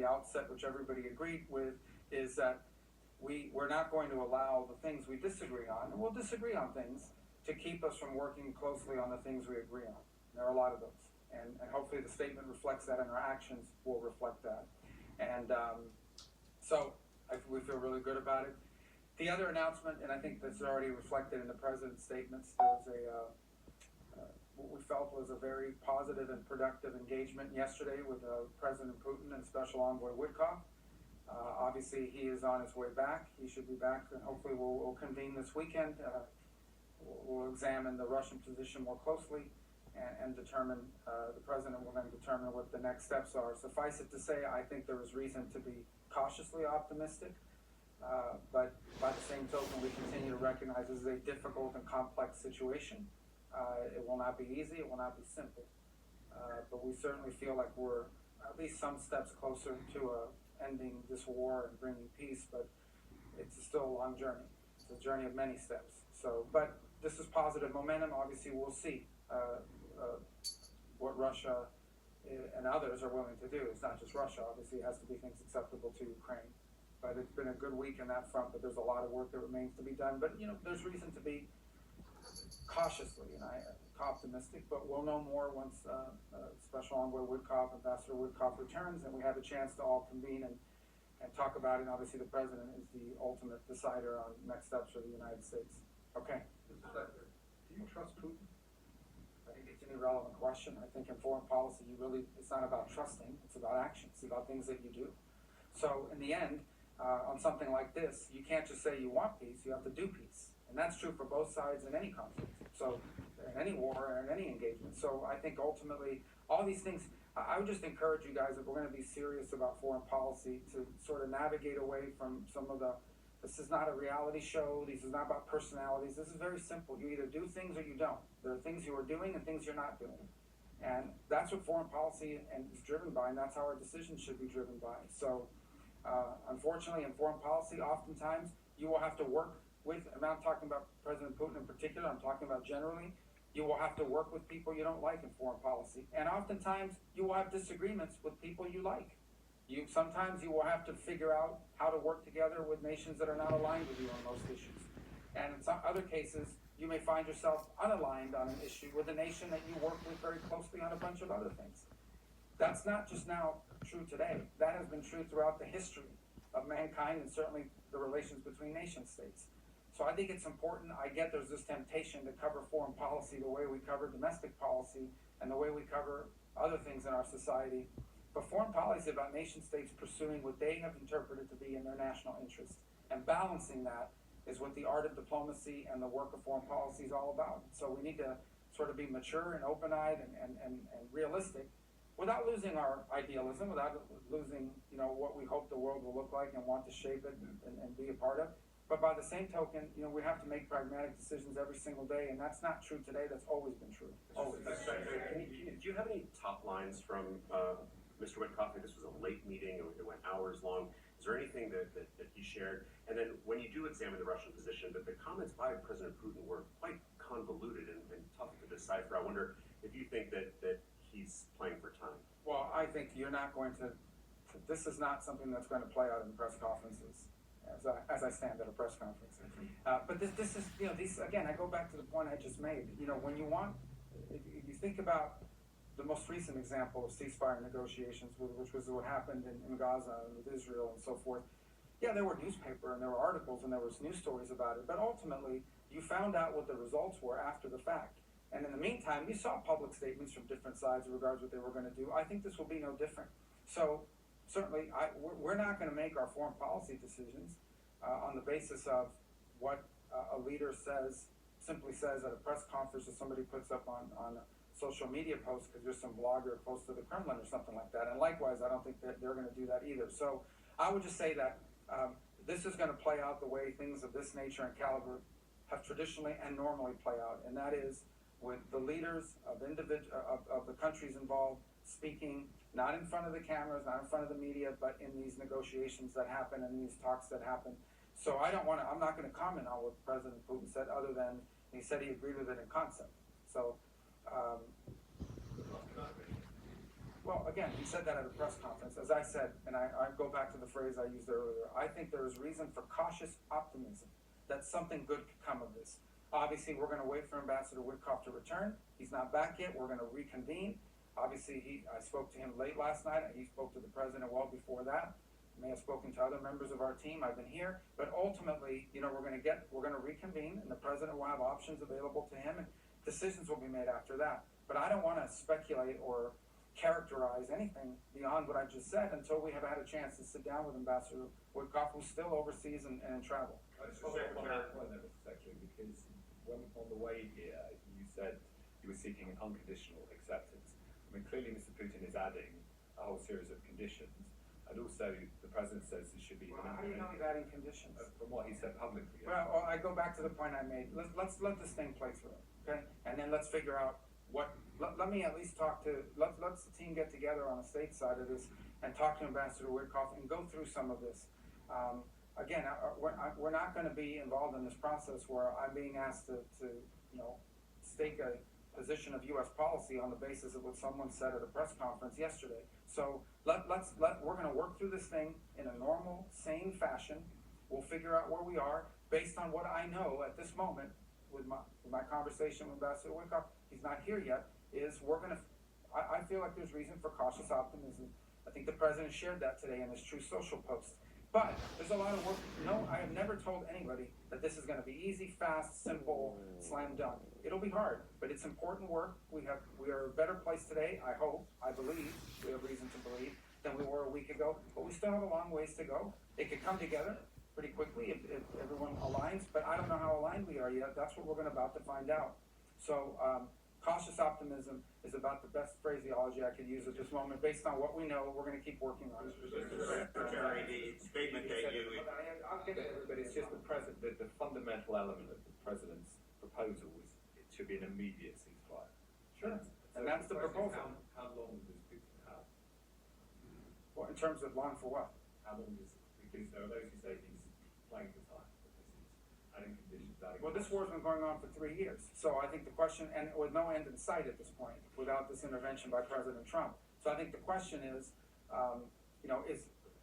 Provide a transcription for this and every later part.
the outset, which everybody agreed with, is that we're not going to allow the things we disagree on, and we'll disagree on things, to keep us from working closely on the things we agree on. There are a lot of those, and hopefully the statement reflects that, and our actions will reflect that. And so we feel really good about it. The other announcement, and I think that's already reflected in the president's statements, there was what we felt was a very positive and productive engagement yesterday with President Putin and Special Envoy Witkoff. Obviously, he is on his way back. He should be back, and hopefully we'll convene this weekend. We'll examine the Russian position more closely and determine, the president will then determine what the next steps are. Suffice it to say, I think there is reason to be cautiously optimistic, but by the same token, we continue to recognize this is a difficult and complex situation. It will not be easy, it will not be simple, but we certainly feel like we're at least some steps closer to ending this war and bringing peace, but it's still a long journey. It's a journey of many steps. So, but this is positive momentum. Obviously, we'll see what Russia and others are willing to do. It's not just Russia. Obviously, it has to be things acceptable to Ukraine. But it's been a good week in that front, but there's a lot of work that remains to be done. But, you know, there's reason to be cautiously, and I'm optimistic, but we'll know more once Special Envoy Witkoff, Ambassador Witkoff returns, and we have a chance to all convene and talk about it. And obviously, the president is the ultimate decider on next steps for the United States. Okay. Do you trust Putin? I think it's an irrelevant question. I think in foreign policy, it's not about trusting, it's about action. It's about things that you do. So in the end, on something like this, you can't just say you want peace, you have to do peace. And that's true for both sides in any conflict. So in any war or in any engagement. So I think ultimately, all these things, I would just encourage you guys, if we're going to be serious about foreign policy, to sort of navigate away from some of this is not a reality show, this is not about personalities, this is very simple. You either do things or you don't. There are things you are doing and things you're not doing. And that's what foreign policy is driven by, and that's how our decisions should be driven by. So unfortunately, in foreign policy, oftentimes you will have to work with, I'm not talking about President Putin in particular, I'm talking about generally, you will have to work with people you don't like in foreign policy. And oftentimes, you will have disagreements with people you like. Sometimes you will have to figure out how to work together with nations that are not aligned with you on most issues. And in some other cases, you may find yourself unaligned on an issue with a nation that you work with very closely on a bunch of other things. That's not just now true today. That has been true throughout the history of mankind, and certainly the relations between nation states. So I think it's important. I get there's this temptation to cover foreign policy the way we cover domestic policy and the way we cover other things in our society. But foreign policy is about nation states pursuing what they have interpreted to be in their national interest. And balancing that is what the art of diplomacy and the work of foreign policy is all about. So we need to sort of be mature and open-eyed and realistic without losing our idealism, without losing, you know, what we hope the world will look like and want to shape it and be a part of. But by the same token, you know, we have to make pragmatic decisions every single day, and that's not true today. That's always been true. Always. Do you have any top lines from Mr. Witkoff? This was a late meeting; it went hours long. Is there anything that he shared? And then, when you do examine the Russian position, the comments by President Putin were quite convoluted and tough to decipher. I wonder if you think that he's playing for time. Well, I think you're not going to. This is not something that's going to play out in press conferences. As I stand at a press conference. But this is, you know, these, again, I go back to the point I just made. You know, when you if you think about the most recent example of ceasefire negotiations, which was what happened in Gaza and with Israel and so forth, yeah, there were newspaper and there were articles and there was news stories about it, but ultimately, you found out what the results were after the fact. And in the meantime, you saw public statements from different sides in regards to what they were going to do. I think this will be no different. So, certainly, we're not going to make our foreign policy decisions on the basis of what a leader simply says at a press conference or somebody puts up on a social media post because there's some blogger close to the Kremlin or something like that. And likewise, I don't think that they're going to do that either. So I would just say that this is going to play out the way things of this nature and caliber have traditionally and normally play out. And that is with the leaders of the countries involved speaking, not in front of the cameras, not in front of the media, but in these negotiations that happen and these talks that happen. So I'm not going to comment on what President Putin said, other than he said he agreed with it in concept. So, Well, again, he said that at a press conference. As I said, and I go back to the phrase I used earlier, I think there is reason for cautious optimism that something good could come of this. Obviously, we're going to wait for Ambassador Witkoff to return. He's not back yet. We're going to reconvene. Obviously, I spoke to him late last night. He spoke to the president well before that. May have spoken to other members of our team. I've been here, but ultimately, we're going to reconvene, and the president will have options available to him, and decisions will be made after that. But I don't want to speculate or characterize anything beyond what I just said until we have had a chance to sit down with Ambassador Witkoff, who's still overseas and in travel. I just want to follow up on that, Mr. Secretary, because when on the way here, you said you were seeking unconditional acceptance. I mean, clearly Mr. Putin is adding a whole series of conditions, and also the president says there should be. Well, how do you know he's adding conditions? From what he said publicly. Well, I go back to the point I made. Let's let this thing play through, okay? And then let's figure out let me at least talk to, let's the team get together on the state side of this and talk to Ambassador Witkoff and go through some of this. Again, we're not going to be involved in this process where I'm being asked to stake a position of U.S. policy on the basis of what someone said at a press conference yesterday. So we're going to work through this thing in a normal, sane fashion. We'll figure out where we are based on what I know at this moment with my conversation with Ambassador Witkoff. He's not here yet. I feel like there's reason for cautious optimism. I think the president shared that today in his True Social post. But there's a lot of work. No, I have never told anybody that this is going to be easy, fast, simple, slam dunk. It'll be hard, but it's important work. We are a better place today, I hope, I believe, we have reason to believe, than we were a week ago. But we still have a long ways to go. It could come together pretty quickly if everyone aligns, but I don't know how aligned we are yet. That's what we're about to find out. So cautious optimism is about the best phraseology I could use at this moment. Based on what we know, we're going to keep working on it. Secretary, the statement that you... I'll get it, but it's just the fundamental element of the president's proposal is it should be an immediate ceasefire. Sure. And that's the proposal. How long does Putin have? Well, in terms of long for what? How long does, because there are those who say he's playing for time, because he's adding conditions, Well, this war's been going on for 3 years. So I think the question, and with no end in sight at this point, without this intervention by President Trump. So I think the question is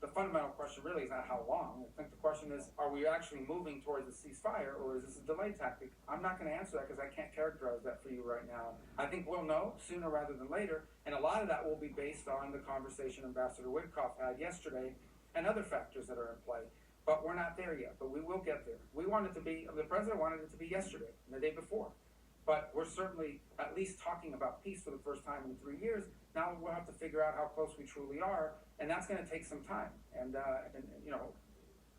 the fundamental question really is not how long. I think the question is, are we actually moving towards a ceasefire, or is this a delay tactic? I'm not going to answer that because I can't characterize that for you right now. I think we'll know sooner rather than later, and a lot of that will be based on the conversation Ambassador Witkoff had yesterday and other factors that are in play. But we're not there yet, but we will get there. The president wanted it to be yesterday and the day before. But we're certainly at least talking about peace for the first time in 3 years. Now we'll have to figure out how close we truly are, and that's going to take some time. And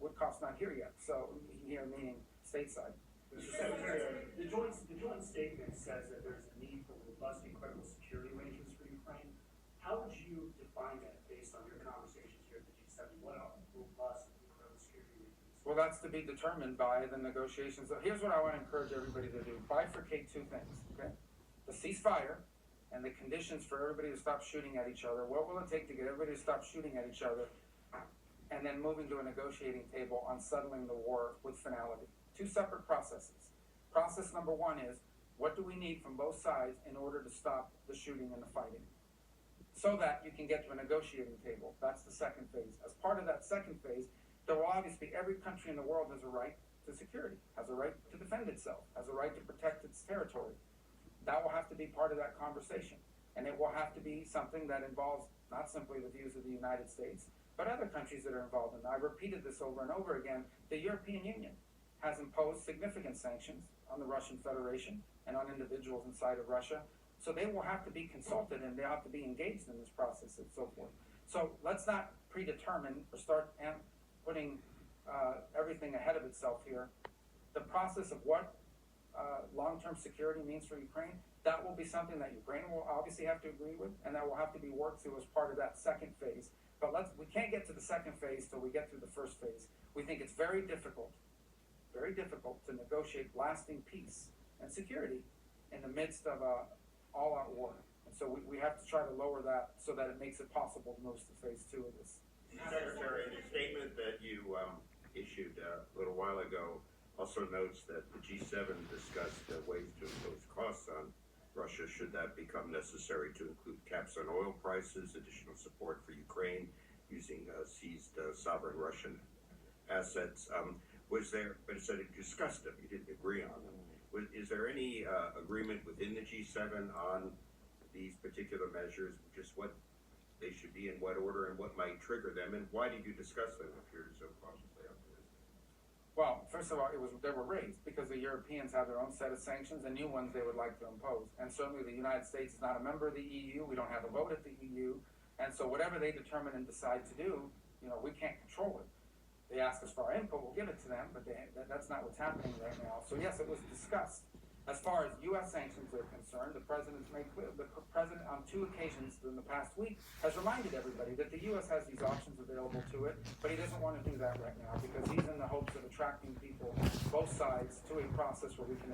Witkoff's not here yet, so here meaning stateside. Mr. Secretary, the joint statement says that there's a need for robust and credible security arrangements for Ukraine. How would you define that based on your conversations here at the G7? What are robust and credible security arrangements? Well, that's to be determined by the negotiations. So here's what I want to encourage everybody to do. Bifurcate two things, okay? The ceasefire and the conditions for everybody to stop shooting at each other. What will it take to get everybody to stop shooting at each other? And then moving to a negotiating table on settling the war with finality. Two separate processes. Process number one is, what do we need from both sides in order to stop the shooting and the fighting? So that you can get to a negotiating table. That's the second phase. As part of that second phase, there will obviously, every country in the world has a right to security, has a right to defend itself, has a right to protect its territory. That will have to be part of that conversation. And it will have to be something that involves not simply the views of the United States, but other countries that are involved in it. I've repeated this over and over again. The European Union has imposed significant sanctions on the Russian Federation and on individuals inside of Russia. So they will have to be consulted and they have to be engaged in this process and so forth. So let's not predetermine or start putting everything ahead of itself here. The process of what long-term security means for Ukraine, that will be something that Ukraine will obviously have to agree with, and that will have to be worked through as part of that second phase. But we can't get to the second phase till we get through the first phase. We think it's very difficult to negotiate lasting peace and security in the midst of a all-out war. And so we have to try to lower that so that it makes it possible to move to phase 2 of this. Secretary, the statement that you issued a little while ago also notes that the G7 discussed ways to impose costs on Russia, should that become necessary to include caps on oil prices, additional support for Ukraine using seized sovereign Russian assets? Was there, but it said it discussed them, you didn't agree on them. Is there any agreement within the G7 on these particular measures, just what they should be in what order and what might trigger them, and why did you discuss them if you're so cautiously optimistic? Well, first of all, they were raised because the Europeans have their own set of sanctions and new ones they would like to impose. And certainly the United States is not a member of the EU. We don't have a vote at the EU. And so whatever they determine and decide to do, we can't control it. They ask us for our input, we'll give it to them, but that's not what's happening right now. So yes, it was discussed. As far as U.S. sanctions are concerned, the president on 2 occasions in the past week has reminded everybody that the U.S. has these options available to it, but he doesn't want to do that right now because he's in the hopes of attracting people, both sides, to a process where we can